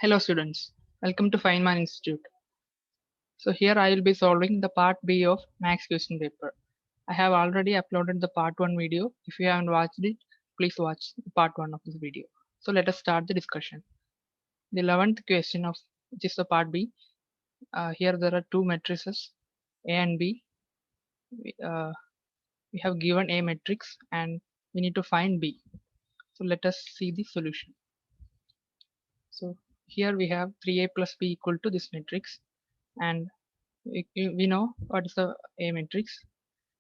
Hello students, welcome to Feynman Institute. So here I will be solving the part B of Max question paper. I have already uploaded the part 1 video. If you haven't watched it, please watch part 1 of this video. So let us start the discussion. The 11th question of which is the part B. Here there are two matrices A and B. We have given A matrix and we need to find B. So let us see the solution. So here we have 3A plus B equal to this matrix, and we know what is the A matrix,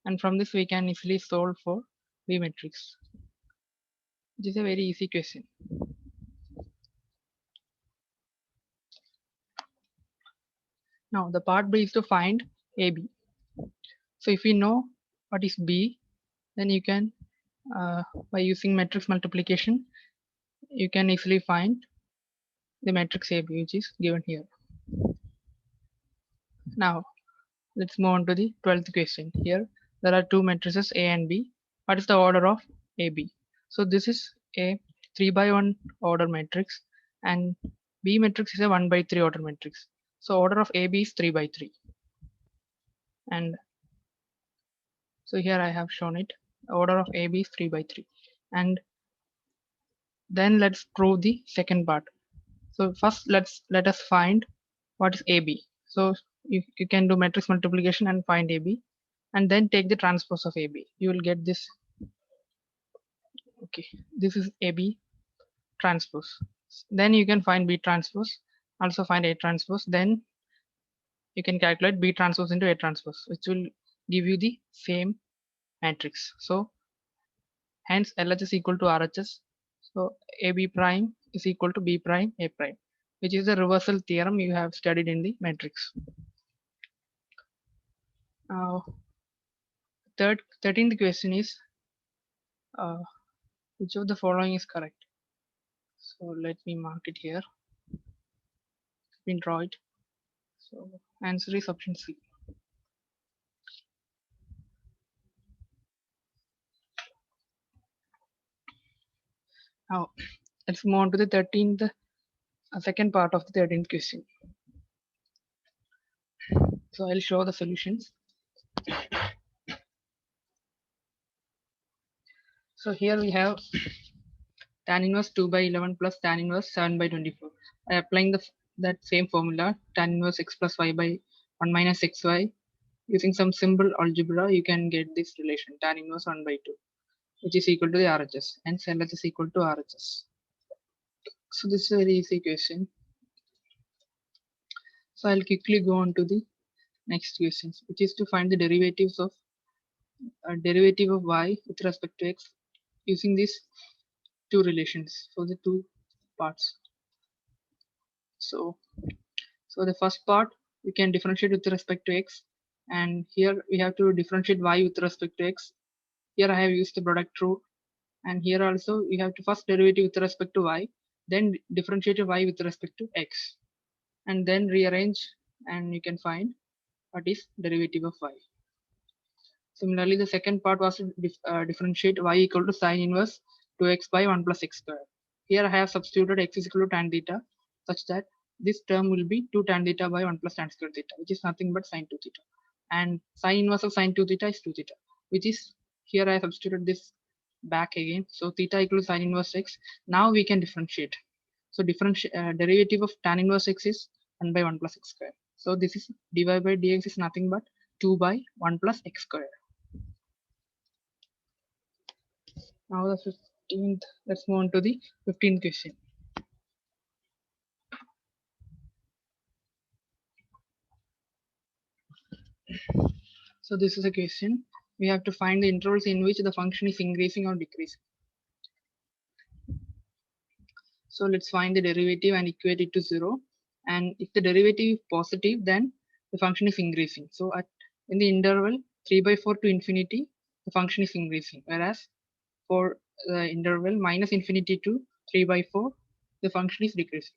and from this we can easily solve for B matrix, which is a very easy question. Now the part B is to find AB. So if we know what is B, then you can by using matrix multiplication you can easily find the matrix AB, which is given here. Now let's move on to the 12th question. Here there are two matrices A and B. What is the order of AB? So this is a 3 by 1 order matrix and B matrix is a 1 by 3 order matrix. So order of AB is 3 by 3. And so here I have shown it. Order of AB is 3 by 3. And then let's prove the second part. So first let us find what is AB. So you can do matrix multiplication and find AB, and then take the transpose of AB. You will get this. Okay, this is AB transpose. Then you can find B transpose, also find A transpose. Then you can calculate B transpose into A transpose, which will give you the same matrix. So hence LHS equal to RHS. So AB prime is equal to B prime A prime, which is the reversal theorem you have studied in the matrix. 13th question is which of the following is correct? So let me mark it here. Let me draw it. So answer is option C. Now let's move on to the 13th, second part of the 13th question. So I'll show the solutions. So here we have tan inverse 2 by 11 plus tan inverse 7 by 24. By applying that same formula, tan inverse x plus y by 1 minus xy, using some simple algebra, you can get this relation tan inverse 1 by 2, which is equal to the RHS, and LHS is equal to RHS. So this is a very easy question. So I'll quickly go on to the next questions, which is to find the derivatives of derivative of y with respect to x using these two relations for the two parts. So the first part we can differentiate with respect to x, and here we have to differentiate y with respect to x. Here I have used the product rule, and here also we have to first derivative with respect to y, then differentiate y with respect to x, and then rearrange, and you can find what is derivative of y. Similarly, the second part was to differentiate y equal to sine inverse 2x by 1 plus x square. Here I have substituted x is equal to tan theta, such that this term will be 2 tan theta by 1 plus tan square theta, which is nothing but sine 2 theta. And sine inverse of sine 2 theta is 2 theta, which is, here I have substituted this back again. So theta equal to sine inverse x. Now we can differentiate. So derivative of tan inverse x is 1 by 1 plus x square. So this is dy by dx is nothing but 2 by 1 plus x square. Now the 15th, let's move on to the 15th question. So this is a question. We have to find the intervals in which the function is increasing or decreasing. So let's find the derivative and equate it to 0. And if the derivative is positive, then the function is increasing. So in the interval 3 by 4 to infinity, the function is increasing. Whereas for the interval minus infinity to 3 by 4, the function is decreasing.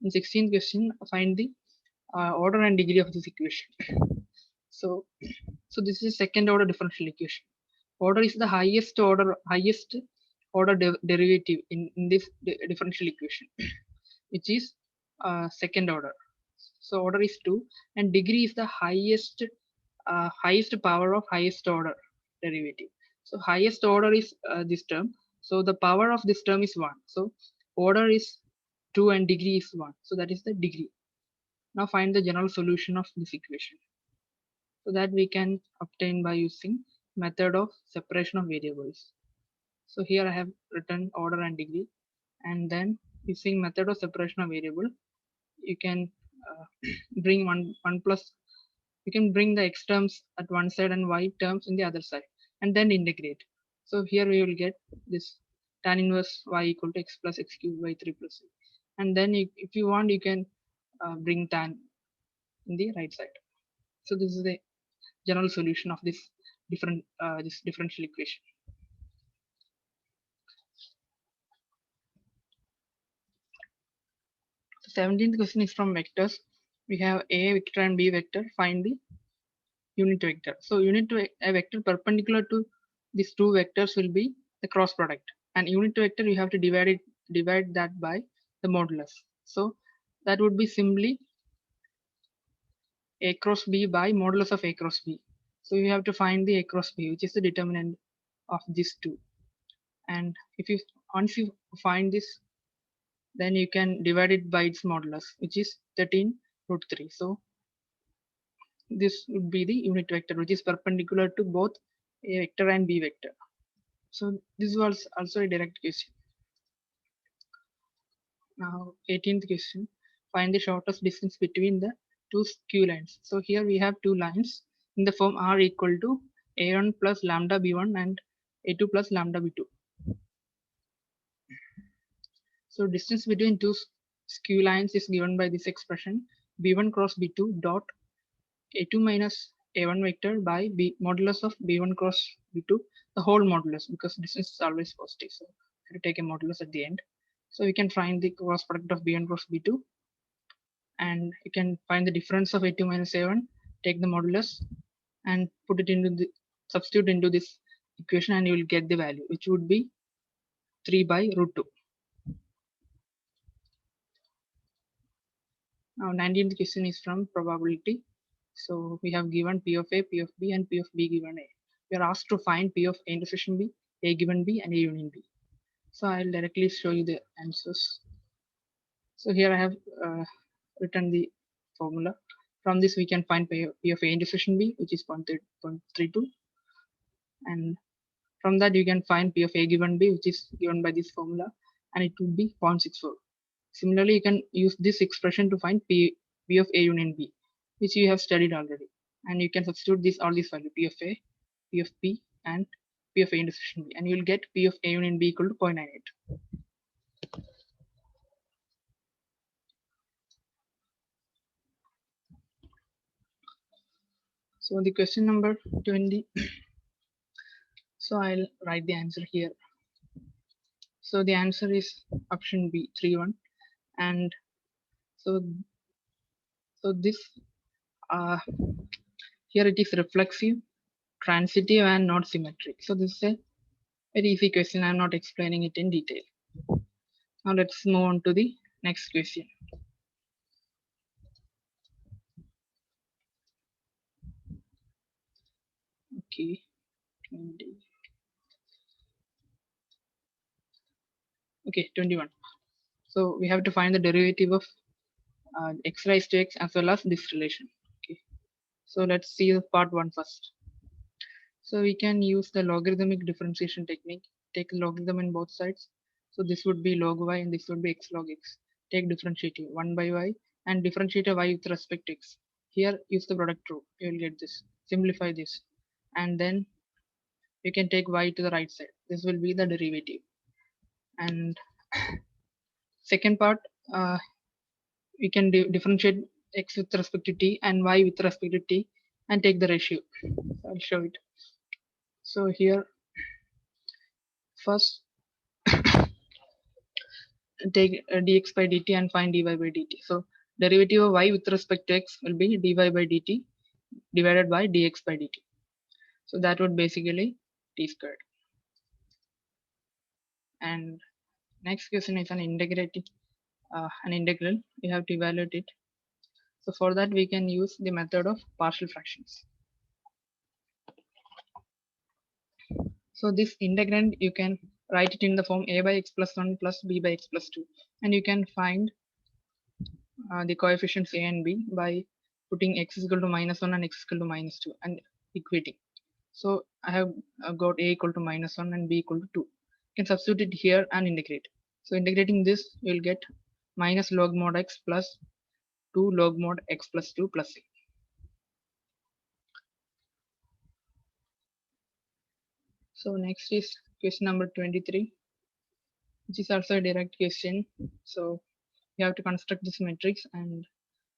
In 16th question, find the order and degree of this equation. So this is second order differential equation. Order is the highest order derivative in this differential equation, which is second order. So order is 2 and degree is the highest power of highest order derivative. So highest order is this term. So the power of this term is 1. So order is 2 and degree is 1. So that is the degree. Now find the general solution of this equation. So that we can obtain by using method of separation of variables. So here I have written order and degree, and then using method of separation of variable, you can bring one plus. You can bring the x terms at one side and y terms in the other side, and then integrate. So here we will get this tan inverse y equal to x plus x cubed by 3 plus 8. And then if you want, you can bring tan in the right side. So this is the general solution of this differential equation. The 17th question is from vectors. We have a vector and b vector. Find the unit vector. So a vector perpendicular to these two vectors will be the cross product, and unit vector you have to divide that by the modulus. So that would be simply a cross b by modulus of a cross b. So you have to find the a cross b, which is the determinant of these two. And once you find this, then you can divide it by its modulus, which is 13 root 3. So this would be the unit vector, which is perpendicular to both a vector and b vector. So this was also a direct question. Now 18th question, find the shortest distance between the two skew lines. So here we have two lines in the form r equal to a1 plus lambda b1 and a2 plus lambda b2. So distance between two skew lines is given by this expression b1 cross b2 dot a2 minus a1 vector by b modulus of b1 cross b2, the whole modulus, because distance is always positive. So you take a modulus at the end. So we can find the cross product of b1 cross b2, and you can find the difference of a2 minus a1, take the modulus and put it into the substitute into this equation, and you will get the value, which would be 3 by root 2. Now 19th question is from probability. So we have given P of A, P of B, and P of B given A. We are asked to find P of A intersection B, A given B, and A union B. So I'll directly show you the answers. So here I have written the formula. From this we can find P of A intersection B, which is 0.32. And from that you can find P of A given B, which is given by this formula, and it would be 0.64. Similarly, you can use this expression to find P of A union B, which you have studied already. And you can substitute all these values, P of A, P of B, and P of A intersection B, and you will get P of A union B equal to 0.98. So the question number 20. So I'll write the answer here. So the answer is option B, 3-1. And so this here it is reflexive, transitive, and not symmetric. So this is a very easy question. I'm not explaining it in detail. Now let's move on to the next question. Okay. Okay, 21. So we have to find the derivative of x raised to x as well as this relation. Okay. So let's see the part 1 first. So we can use the logarithmic differentiation technique. Take logarithm in both sides. So this would be log y and this would be x log x. Take differentiative 1 by y and differentiate y with respect to x. Here use the product rule. You will get this. Simplify this. And then you can take y to the right side. This will be the derivative. And second part, we can differentiate x with respect to t and y with respect to t and take the ratio. I'll show it. So here first take dx by dt and find dy by dt. So derivative of y with respect to x will be dy by dt divided by dx by dt. So that would basically t squared. And next question is an integrating an integral. We have to evaluate it. So for that we can use the method of partial fractions. So this integrand you can write it in the form a by x plus 1 plus b by x plus 2, and you can find the coefficients a and b by putting x is equal to -1 and x is equal to -2 and equating. So I have got a equal to -1 and b equal to 2. You can substitute it here and integrate. So integrating this, you will get minus log mod x plus 2 log mod x plus 2 plus a. So next is question number 23, which is also a direct question. So you have to construct this matrix and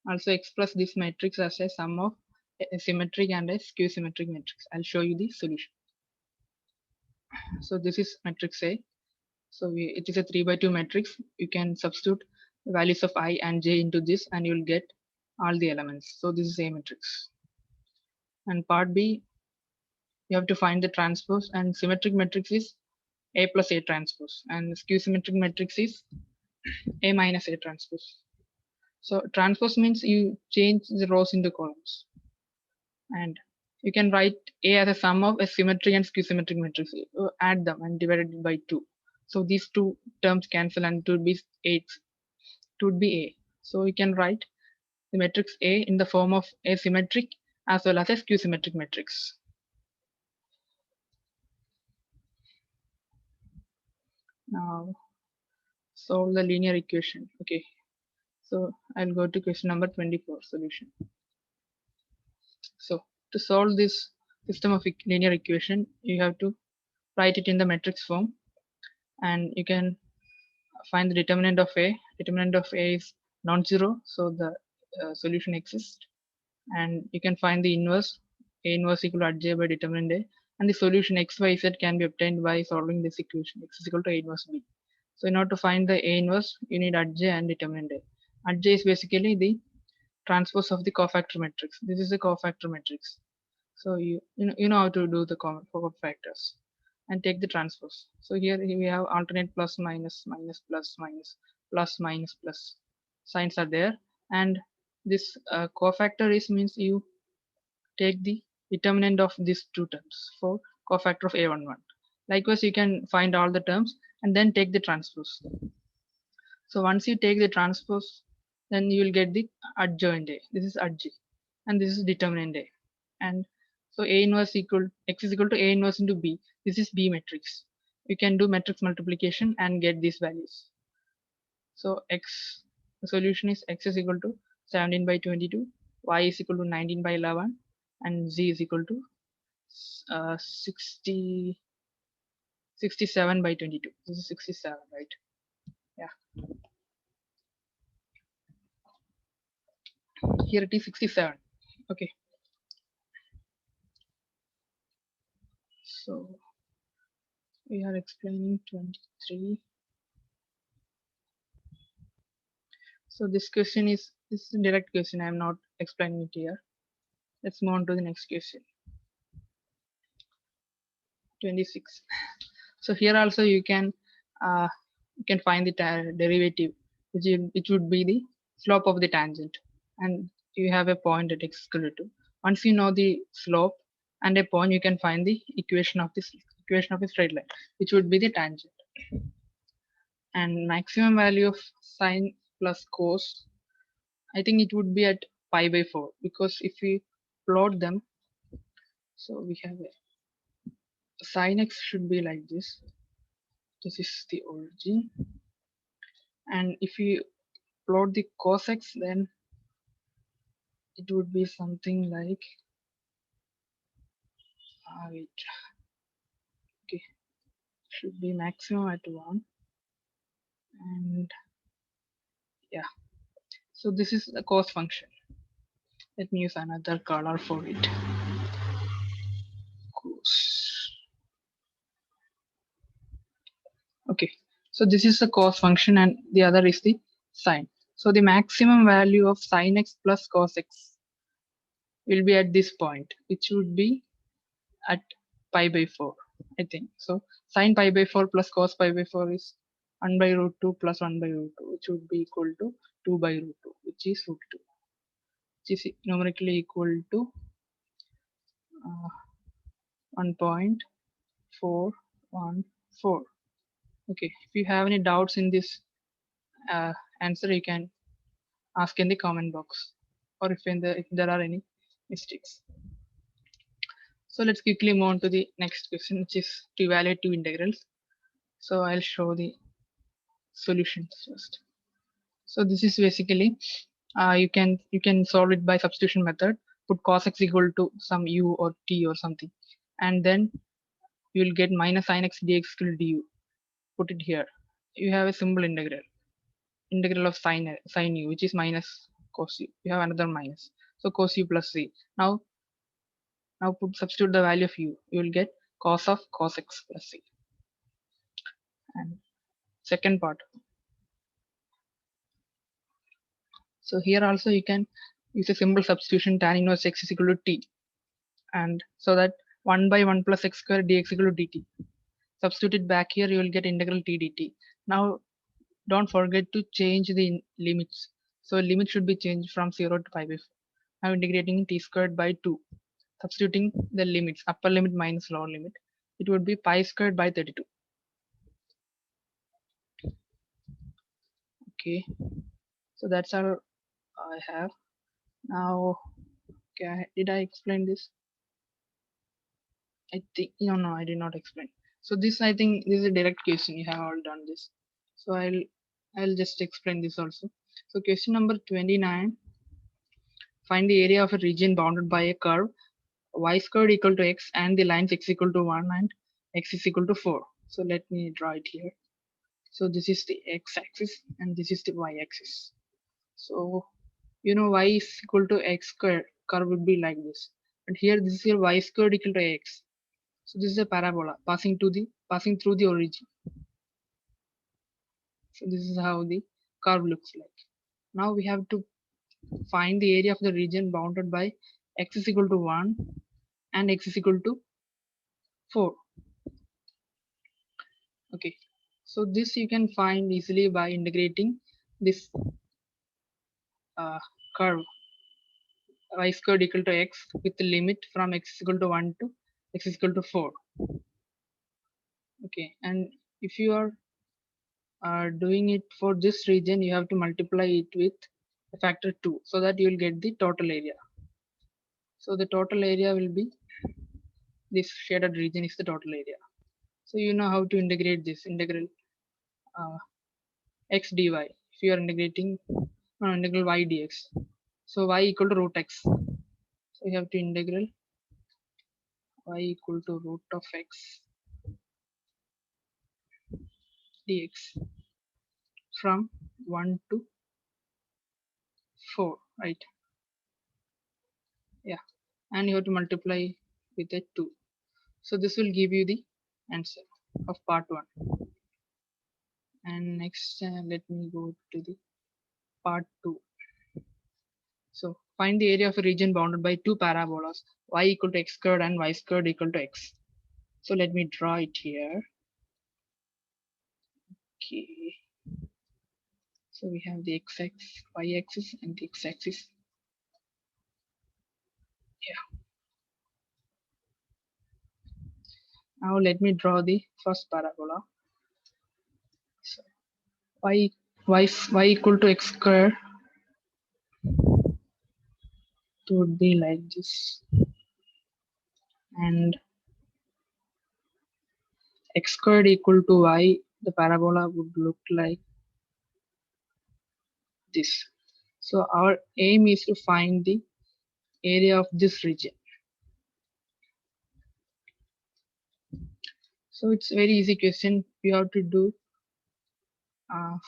also express this matrix as a sum of a symmetric and a skew symmetric matrix. I'll show you the solution. So this is matrix A. So it is a 3 by 2 matrix. You can substitute values of I and j into this and you will get all the elements. So this is A matrix. And part B, you have to find the transpose, and symmetric matrix is A plus A transpose, and skew symmetric matrix is A minus A transpose. So transpose means you change the rows into columns, and you can write A as a sum of a symmetric and skew symmetric matrix. Add them and divide it by 2. So these two terms cancel and it would be 8. It would be A. So you can write the matrix A in the form of a symmetric as well as a skew symmetric matrix. Now solve the linear equation. Okay, so I'll go to question number 24, solution. So to solve this system of linear equation, you have to write it in the matrix form, and you can find the determinant of A. Determinant of A is non-zero, so the solution exists, and you can find the inverse. A inverse equal to J by determinant A, and the solution x, y, z can be obtained by solving this equation. X is equal to A inverse B. So in order to find the A inverse, you need J and determinant A. J is basically the transpose of the cofactor matrix. This is a cofactor matrix. So you know how to do the cofactors and take the transpose. So here we have alternate plus minus minus plus minus plus minus plus signs are there, and this cofactor is means you take the determinant of these two terms for cofactor of A11. Likewise, you can find all the terms and then take the transpose. So once you take the transpose, then you will get the adjoint A. This is adj, and this is determinant A. And so A inverse equal x is equal to A inverse into B. This is B matrix. You can do matrix multiplication and get these values. So x, the solution is x is equal to 17 by 22, y is equal to 19 by 11, and z is equal to 67 by 22. This is 67, right? Yeah. Here it is 67. Okay. So we are explaining 23. So this question is a direct question. I am not explaining it here. Let's move on to the next question. 26. So here also you can find the derivative, which would be the slope of the tangent, and you have a point at x equal to 2. Once you know the slope and a point, you can find the equation of a straight line, which would be the tangent. And maximum value of sine plus cos, I think it would be at pi by 4, because if we plot them, so we have a sin x should be like this. This is the origin, and if you plot the cos x, then it would be something like wait, okay, should be maximum at 1, and yeah, so this is the cos function. Let me use another color for it. Cos. Okay, so this is the cos function and the other is the sine. So the maximum value of sin x plus cos x will be at this point, which would be at pi by 4. I think. So sine pi by 4 plus cos pi by 4 is 1 by root 2 plus 1 by root 2, which would be equal to 2 by root 2, which is root 2, which is numerically equal to 1.414. Okay, if you have any doubts in this answer, you can ask in the comment box, or if there are any mistakes. So let's quickly move on to the next question, which is to evaluate two integrals. So I'll show the solutions first. So this is basically you can solve it by substitution method. Put cos x equal to some u or t or something, and then you will get minus sin x dx equal to du. Put it here. You have a simple integral of sin u, which is minus cos u. You have another minus, so cos u plus c. Now substitute the value of u. You will get cos of cos x plus c. And second part. So here also you can use a simple substitution, tan inverse x is equal to t, and so that 1 by 1 plus x square dx equal to dt. Substitute it back here, you will get integral t dt. Now don't forget to change the limits. So limit should be changed from 0 to pi by 4. Now integrating t squared by 2. Substituting the limits, upper limit minus lower limit, it would be pi squared by 32. Okay, so that's all I have. Now, okay, did I explain this? I think no, I did not explain. So this, I think this is a direct question. You have all done this. So I'll just explain this also. So question number 29. Find the area of a region bounded by a curve y squared equal to x and the lines x equal to 1 and x is equal to 4. So let me draw it here. So this is the x-axis and this is the y-axis. So you know y is equal to x squared, curve would be like this. And here this is your y squared equal to x. So this is a parabola passing through the origin. So this is how the curve looks like. Now we have to find the area of the region bounded by x is equal to 1 and x is equal to 4. Okay, so this you can find easily by integrating this curve y squared equal to x with the limit from x is equal to 1 to x is equal to 4. Okay, and if you are doing it for this region, you have to multiply it with a factor 2 so that you will get the total area. So the total area will be this shaded region is the total area. So you know how to integrate this integral x dy if you are integrating integral y dx. So y equal to root x. So you have to integral y equal to root of x dx from 1 to 4, right? Yeah, and you have to multiply with a 2. So this will give you the answer of part 1. And next let me go to the part 2. So find the area of a region bounded by two parabolas y equal to x squared and y squared equal to x. So let me draw it here. Okay, so we have the x-axis, y-axis and the x-axis. Yeah, now let me draw the first parabola. So y equal to x squared would be like this, and x squared equal to y, the parabola would look like this. So our aim is to find the area of this region. So it's a very easy question. You have to do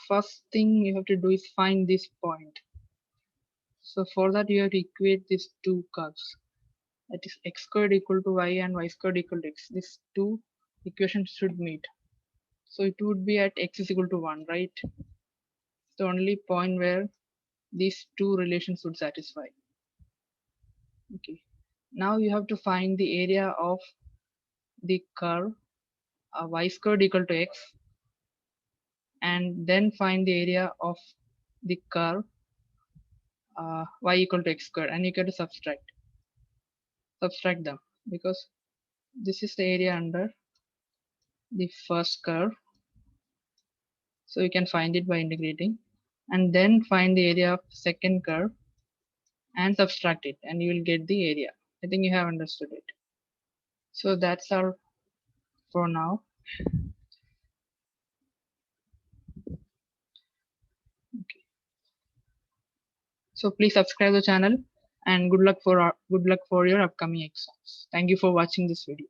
first thing you have to do is find this point. So for that you have to equate these two curves, that is x squared equal to y and y squared equal to x. These two equations should meet. So it would be at x is equal to 1, right? The only point where these two relations would satisfy. Okay, now you have to find the area of the curve y squared equal to x, and then find the area of the curve y equal to x squared, and you get to subtract them, because this is the area under the first curve, so you can find it by integrating, and then find the area of second curve and subtract it, and you will get the area. I think you have understood it. So that's all for now. Okay. So please subscribe the channel, and good luck for your upcoming exams. Thank you for watching this video.